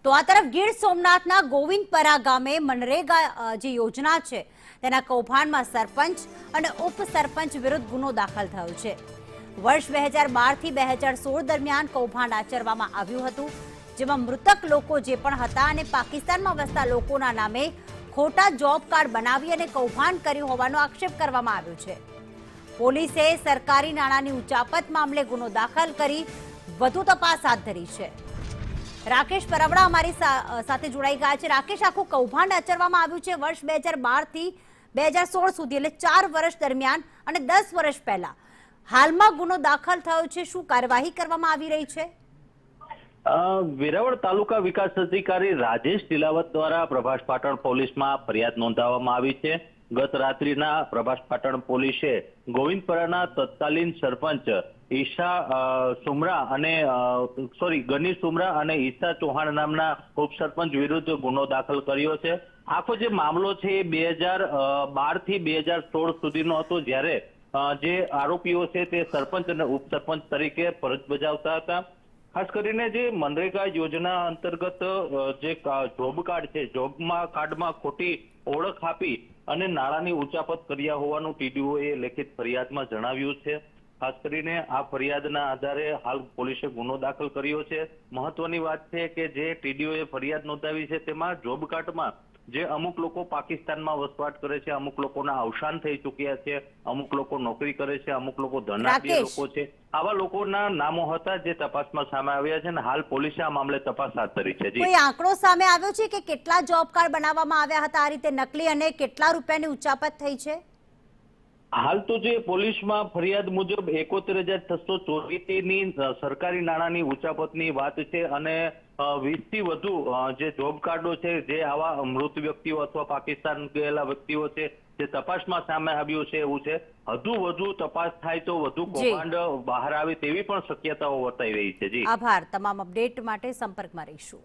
તો આ તરફ ગીર સોમનાથના ગોવિંદપરા ગામે મનરેગા જે યોજના છે તેના કૌભાંડમાં સરપંચ અને ઉપસરપંચ વિરુદ્ધ ગુનો દાખલ થયો છે। વર્ષ 2012 થી 2016 દરમિયાન કૌભાંડ આચરવામાં આવ્યું હતું, જેમાં મૃતક લોકો જે પણ હતા અને પાકિસ્તાનમાં વસતા લોકોના નામે ખોટા જોબ કાર્ડ બનાવી અને કૌભાંડ કર્યું હોવાનો આક્ષેપ કરવામાં આવ્યો છે। પોલીસે સરકારી નાણાંની ઉચાપત મામલે ગુનો દાખલ કરી વધુ તપાસ હાથ ધરી છે। રાકેશ પરવડા અમારી સાથે જોડાઈ ગયા છે। રાકેશ, આખું કૌભાંડ આચરવામાં આવ્યું છે વર્ષ 2012 થી 2016 સુધી, એટલે 4 વર્ષ દરમિયાન અને 10 વર્ષ પહેલા। હાલમાં ગુનો દાખલ થયો છે, શું કાર્યવાહી કરવામાં આવી રહી છે? વેરાવળ તાલુકા વિકાસ અધિકારી રાજેશ તિલાવત દ્વારા પ્રભાસ પાટણ પોલીસમાં ફરિયાદ નોંધાવવામાં આવી છે। ગત રાત્રિના પ્રભાસ પાટણ પોલીસે ગોવિંદપરાના તત્કાલીન સરપંચ ગની સુમરા અને ઈશા ચૌહાણ નામના ઉપસરપંચ વિરુદ્ધ ગુનો દાખલ કર્યો છે। આખો જે મામલો છે એ 2012 થી 2016 સુધીનો હતો, જ્યારે જે આરોપીઓ છે તે સરપંચ અને ઉપસરપંચ તરીકે ફરજ બજાવતા હતા। ખાસ કરીને જે મનરેગા યોજના અંતર્ગત જે જોબ કાર્ડ છે, કાર્ડમાં ખોટી ઓળખ આપી અને નાણાંની ઉચાપત કર્યા હોવાનું ટીડીઓએ લેખિત ફરિયાદમાં જણાવ્યું છે। ખાસ કરીને આ ફરિયાદના આધારે હાલ પોલીસે ગુનો દાખલ કર્યો છે। મહત્વની વાત છે કે જે ટીડીઓએ ફરિયાદ નોંધાવી છે તેમાં જોબ કાર્ડમાં જે અમુક લોકો પાકિસ્તાનમાં વસવાટ કરે છે, અમુક લોકોના અવસાન થઈ ચૂક્યા છે, અમુક લોકો નોકરી કરે છે, અમુક લોકો ધનાઢ્ય લોકો છે, આવા લોકોના નામો હતા જે તપાસમાં સામે આવ્યા છે અને હાલ પોલીસે આ મામલે તપાસ હાથ ધરી છે। કોઈ આંકડો સામે આવ્યો છે કે કેટલા જોબ કાર્ડ બનાવવામાં આવ્યા હતા આ રીતે નકલી અને કેટલા રૂપિયાની ઉચાપત થઈ છે? હાલ તો જે પોલીસમાં ફરિયાદ મુજબ 71,684 ની સરકારી નાણાંની ઉચાપતની વાત છે અને 20 થી વધુ જે જોબ કાર્ડો છે જે આવા મૃત વ્યક્તિઓ અથવા પાકિસ્તાન ગયેલા વ્યક્તિઓ છે જે તપાસમાં સામે આવ્યું છે એવું છે। વધુ તપાસ થાય તો વધુ કૌભાંડ બહાર આવે તેવી પણ શક્યતાઓ વર્તાઈ રહી છે। જી, આભાર। તમામ અપડેટ માટે સંપર્કમાં રહીશું।